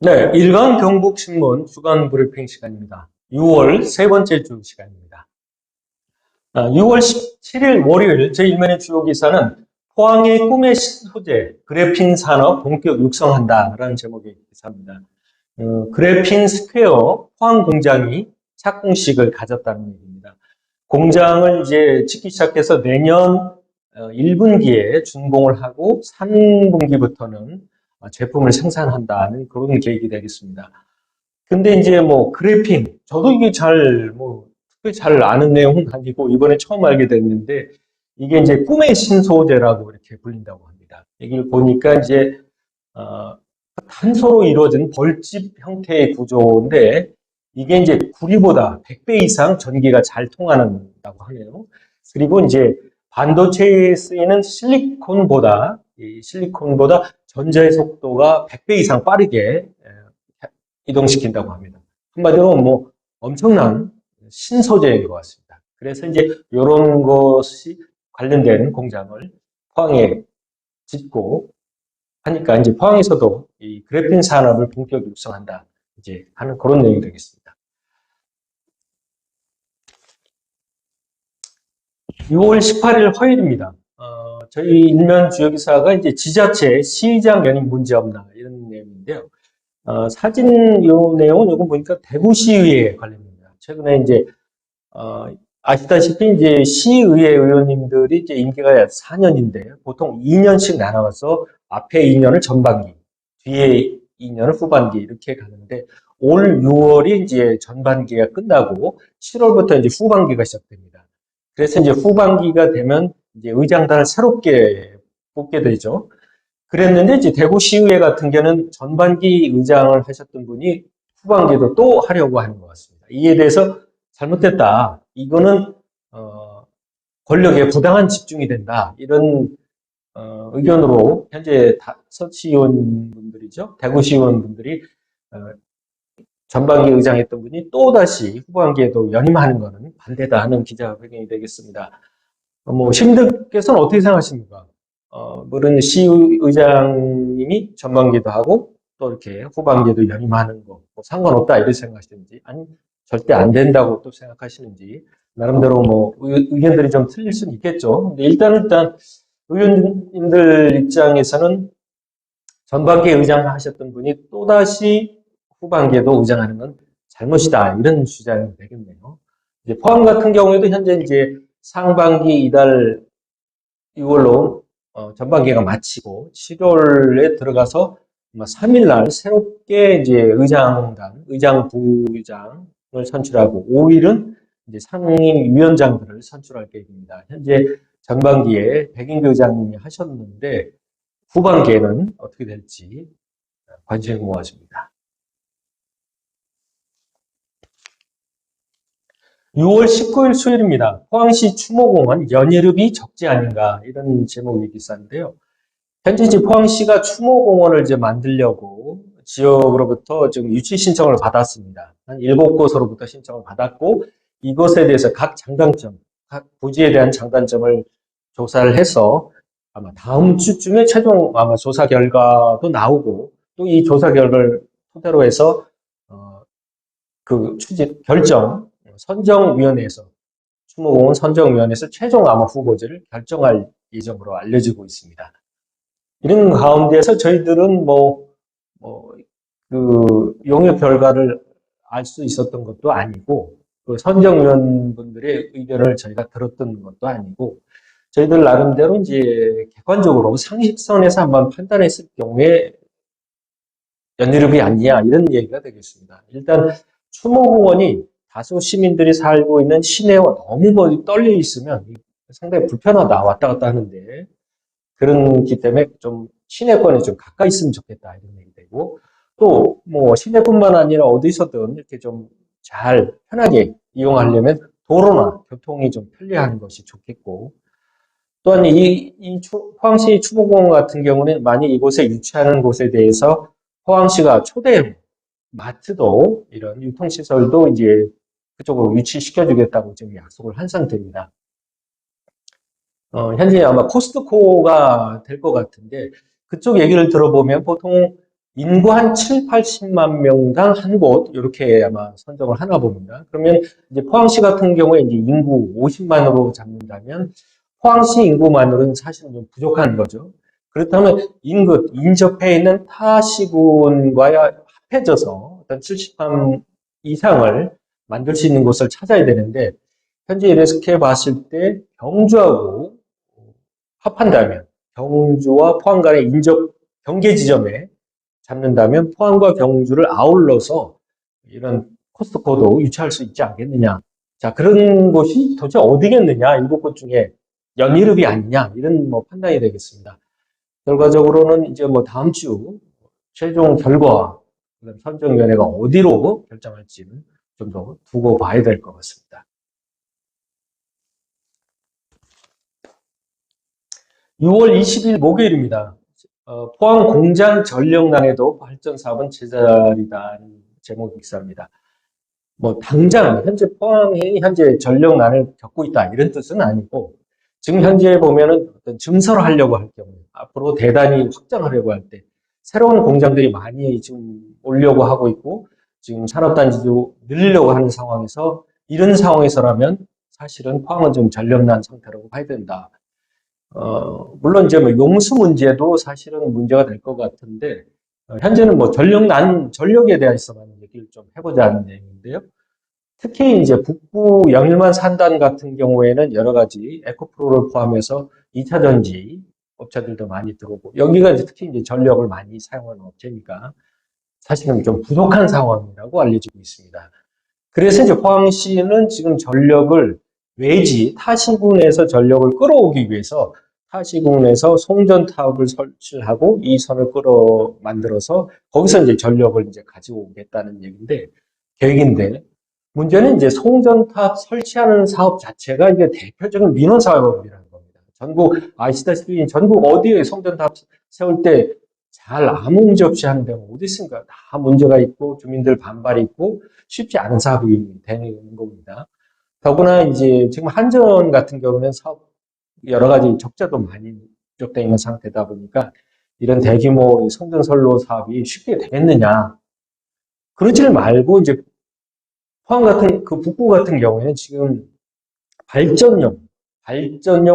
네, 일간 경북신문 주간 브리핑 시간입니다. 6월 세 번째 주 시간입니다. 6월 17일 월요일 제1면의 주요 기사는 포항의 꿈의 소재, 그래핀 산업 본격 육성한다라는 제목의 기사입니다. 그래핀 스퀘어 포항 공장이 착공식을 가졌다는 얘기입니다. 공장을 이제 짓기 시작해서 내년 1분기에 준공을 하고 3분기부터는 제품을 생산한다는 그런 계획이 되겠습니다. 근데 이제 뭐 그래핀 저도 이게 특별히 잘 아는 내용은 아니고 이번에 처음 알게 됐는데 이게 이제 꿈의 신소재라고 이렇게 불린다고 합니다. 여기를 보니까 이제 어, 탄소로 이루어진 벌집 형태의 구조인데 이게 이제 구리보다 100배 이상 전기가 잘 통하는다고 하네요. 그리고 이제 반도체에 쓰이는 실리콘보다 전자의 속도가 100배 이상 빠르게 이동시킨다고 합니다. 한마디로 뭐 엄청난 신소재인 것 같습니다. 그래서 이제 이런 것이 관련된 공장을 포항에 짓고 하니까 이제 포항에서도 이 그래핀 산업을 본격 육성한다 이제 하는 그런 내용이 되겠습니다. 6월 18일 화요일입니다. 저희 일면 주요 기사가 이제 지자체 시의장 연임 문제 없나 이런 내용인데요. 사진 요 내용은 요거 보니까 대구시의회 관련입니다. 최근에 이제 어, 아시다시피 이제 시의회 의원님들이 이제 임기가 4년인데 보통 2년씩 나눠서 앞에 2년을 전반기, 뒤에 2년을 후반기 이렇게 가는데 올 6월이 이제 전반기가 끝나고 7월부터 이제 후반기가 시작됩니다. 그래서 이제 후반기가 되면 이제 의장단을 새롭게 뽑게 되죠. 그랬는데 이제 대구시의회 같은 경우는 전반기 의장을 하셨던 분이 후반기에도 또 하려고 하는 것 같습니다. 이에 대해서 잘못됐다. 이거는 권력에 부당한 집중이 된다. 이런 의견으로 현재 서치의원분들이죠. 대구시의원분들이 어, 전반기 의장했던 분이 또다시 후반기에도 연임하는 것은 반대다 하는 기자회견이 되겠습니다. 뭐 시민들께서는 어떻게 생각하십니까? 물론 시의장님이 전반기도 하고 또 이렇게 후반기에도 연임하는 거뭐 상관없다 이렇게 생각하시는지 아니 절대 안 된다고 또 생각하시는지 나름대로 뭐 의견들이 좀 틀릴 수는 있겠죠. 근데 일단 의원님들 입장에서는 전반기에 의장하셨던 분이 또다시 후반기에도 의장하는 건 잘못이다 이런 주장이 되겠네요. 이제 포항 같은 경우에도 현재 이제 상반기 이달 6월로 전반기가 마치고 7월에 들어가서 3일 날 새롭게 이제 의장, 부의장을 선출하고 5일은 이제 상임위원장들을 선출할 계획입니다. 현재 전반기에 백인규 의장님이 하셨는데 후반기에는 어떻게 될지 관심이 모아집니다. 6월 19일 수요일입니다. 포항시 추모공원 연예릅이 적지 아닌가 이런 제목의 기사인데요. 현재 이제 포항시가 추모공원을 이제 만들려고 지역으로부터 지금 유치 신청을 받았습니다. 한 7곳으로부터 신청을 받았고 이것에 대해서 각 부지에 대한 장단점을 조사를 해서 아마 다음 주쯤에 최종 아마 조사 결과도 나오고 또 이 조사 결과를 토대로 해서 그 선정위원회에서 추모공원 선정위원회에서 최종 아마 후보지를 결정할 예정으로 알려지고 있습니다. 이런 가운데서 저희들은 용역 결과를 알 수 있었던 것도 아니고, 그 선정위원분들의 의견을 저희가 들었던 것도 아니고, 저희들 나름대로 이제 객관적으로 상식선에서 한번 판단했을 경우에 연유럽이 아니냐, 이런 얘기가 되겠습니다. 일단, 추모공원이 다수 시민들이 살고 있는 시내와 너무 멀리 떨려 있으면 상당히 불편하다, 왔다 갔다 하는데, 그렇기 때문에 좀 시내권에 좀 가까이 있으면 좋겠다 이런 얘기 되고 또 뭐 시내뿐만 아니라 어디서든 이렇게 좀 잘 편하게 이용하려면 도로나 교통이 좀 편리한 것이 좋겠고 또한 포항시 추모공원 같은 경우는 만약 이곳에 유치하는 곳에 대해서 포항시가 초대로 마트도 이런 유통시설도 이제 그쪽으로 유치시켜주겠다고 지금 약속을 한 상태입니다. 현재 아마 코스트코가 될 것 같은데, 그쪽 얘기를 들어보면 보통 인구 한 7, 80만 명당 한 곳, 이렇게 아마 선정을 하나 봅니다. 그러면 이제 포항시 같은 경우에 이제 인구 50만으로 잡는다면 포항시 인구만으로는 사실은 좀 부족한 거죠. 그렇다면 인접해 있는 타 시군과 합해져서 어떤 70만 이상을 만들 수 있는 곳을 찾아야 되는데, 현재 이렇게 봤을 때 경주하고 합한다면 경주와 포항 간의 인접 경계 지점에 잡는다면 포항과 경주를 아울러서 이런 코스트코도 유치할 수 있지 않겠느냐. 자, 그런 곳이 도대체 어디겠느냐. 일곱 곳 중에 연이름이 아니냐. 이런 뭐 판단이 되겠습니다. 결과적으로는 이제 뭐 다음 주 최종 결과, 선정위원회가 어디로 결정할지는 좀 더 두고 봐야 될 것 같습니다. 6월 20일 목요일입니다. 포항 공장 전력난에도 발전 사업은 제자리다는 제목의 기사입니다. 뭐 당장 현재 포항이 현재 전력난을 겪고 있다 이런 뜻은 아니고, 지금 현재 보면은 어떤 증설을 하려고 할 경우에 앞으로 대단히 확장하려고 할 때 새로운 공장들이 많이 지금 오려고 하고 있고, 지금 산업단지도 늘리려고 하는 상황에서, 이런 상황에서라면 사실은 포항은 좀 전력난 상태라고 봐야 된다. 물론 이제 뭐 용수 문제도 사실은 문제가 될 것 같은데, 현재는 뭐 전력에 대해서만 얘기를 좀 해보자 하는 내용인데요. 특히 이제 북부 영일만 산단 같은 경우에는 여러 가지 에코프로를 포함해서 2차 전지 업체들도 많이 들어오고, 여기가 이제 특히 이제 전력을 많이 사용하는 업체니까 사실은 좀 부족한 상황이라고 알려지고 있습니다. 그래서 이제 포항시는 지금 전력을 외지 타시군에서 전력을 끌어오기 위해서 타시군에서 송전탑을 설치를 하고 이 선을 만들어서 거기서 이제 전력을 이제 가지고 오겠다는 얘기인데, 계획인데, 문제는 이제 송전탑 설치하는 사업 자체가 이게 대표적인 민원 사업이라는 겁니다. 전국 아시다시피 전국 어디에 송전탑 세울 때 잘 아무 문제 없이 하는 데가 어디 있습니까? 다 문제가 있고 주민들 반발이 있고 쉽지 않은 사업이 되는 겁니다. 더구나 이제 지금 한전 같은 경우는 사업 여러 가지 적자도 많이 누적되어 있는 상태다 보니까 이런 대규모 송전선로 사업이 쉽게 되겠느냐? 그러지를 말고 이제 포항 같은 그 북구 같은 경우에는 지금 발전용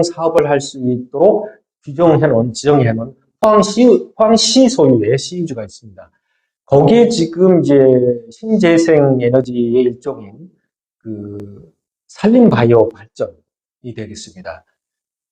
사업을 할 수 있도록 지정해놓은 포항시 소유의 시유주가 있습니다. 거기에 지금 이제 신재생 에너지의 일종인 그 산림바이오 발전이 되겠습니다.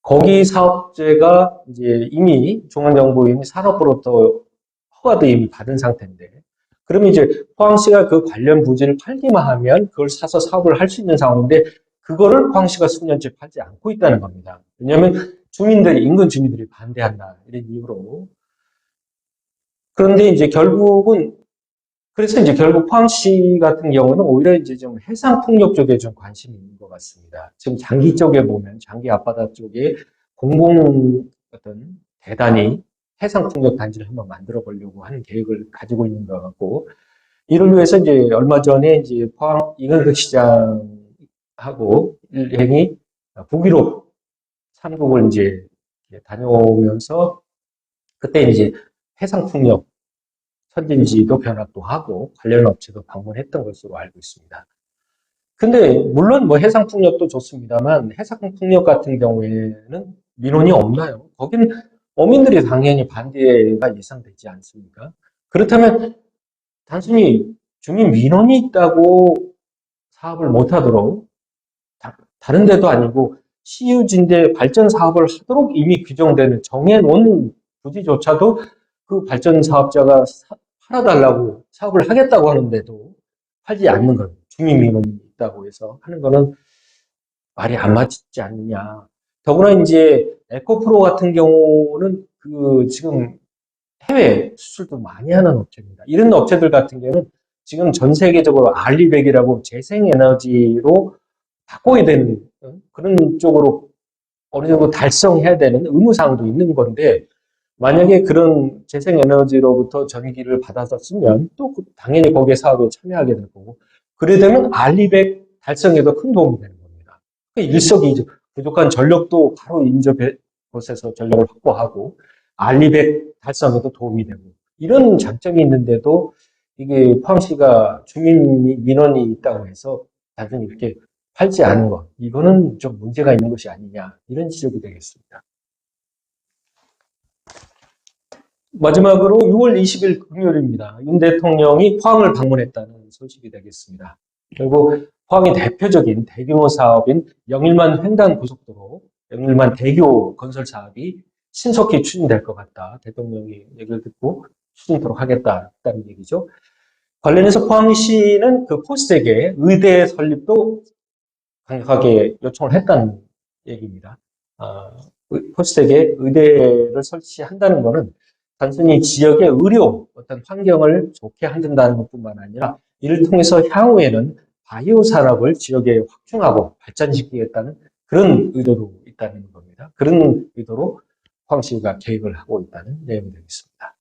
거기 사업체가 이제 이미 중앙정부 이미 산업부로부터 허가도 이미 받은 상태인데, 그러면 이제 포항시가 그 관련 부지를 팔기만 하면 그걸 사서 사업을 할 수 있는 상황인데, 그거를 포항시가 수년째 팔지 않고 있다는 겁니다. 왜냐하면 인근 주민들이 반대한다 이런 이유로. 그런데 이제 그래서 이제 결국 포항시 같은 경우는 오히려 이제 좀 해상 풍력 쪽에 좀 관심이 있는 것 같습니다. 지금 장기 쪽에 보면 장기 앞바다 쪽에 어떤 대단히 해상 풍력 단지를 한번 만들어 보려고 하는 계획을 가지고 있는 것 같고, 이를 위해서 이제 얼마 전에 이제 포항 이근석 시장하고 일행이 북유럽 3국을 이제 다녀오면서 그때 이제 해상 풍력 선진지도 견학도 하고 관련 업체도 방문했던 것으로 알고 있습니다. 근데 물론 뭐 해상풍력도 좋습니다만 해상풍력 같은 경우에는 민원이 없나요? 거긴 어민들이 당연히 반대가 예상되지 않습니까? 그렇다면 단순히 주민 민원이 있다고 사업을 못하도록 다른 데도 아니고 시유진대 발전 사업을 하도록 이미 규정되는 정해놓은 부지조차도 그 발전 사업자가 팔아달라고 사업을 하겠다고 하는데도 팔지 않는 것, 주민 민원이 있다고 해서 하는 거는 말이 안 맞지 않느냐. 더구나 이제 에코프로 같은 경우는 그 지금 해외 수출도 많이 하는 업체입니다. 이런 업체들 같은 경우는 지금 전 세계적으로 알리백이라고 재생에너지로 바꿔야 되는 그런 쪽으로 어느 정도 달성해야 되는 의무사항도 있는 건데, 만약에 그런 재생에너지로부터 전기를 받아서 쓰면 또 당연히 거기에 사업에 참여하게 될 거고, 그래 되면 알리백 달성에도 큰 도움이 되는 겁니다. 일석이조 부족한 전력도 바로 인접해 곳에서 전력을 확보하고 알리백 달성에도 도움이 되고, 이런 장점이 있는데도 이게 포항시가 주민 민원이 있다고 해서 단순히 이렇게 팔지 않은 것, 이거는 좀 문제가 있는 것이 아니냐, 이런 지적이 되겠습니다. 마지막으로 6월 20일 금요일입니다. 윤 대통령이 포항을 방문했다는 소식이 되겠습니다. 그리고 포항의 대표적인 대규모 사업인 영일만 횡단 고속도로, 영일만 대교 건설 사업이 신속히 추진될 것 같다. 대통령이 얘기를 듣고 추진토록 하겠다는 얘기죠. 관련해서 포항시는 그 포스텍에 의대 설립도 강력하게 요청을 했다는 얘기입니다. 포스텍에 의대를 설치한다는 것은 단순히 지역의 의료 어떤 환경을 좋게 한다는 것뿐만 아니라 이를 통해서 향후에는 바이오 산업을 지역에 확충하고 발전시키겠다는 그런 의도도 있다는 겁니다. 그런 의도로 포항시가 계획을 하고 있다는 내용이 되겠습니다.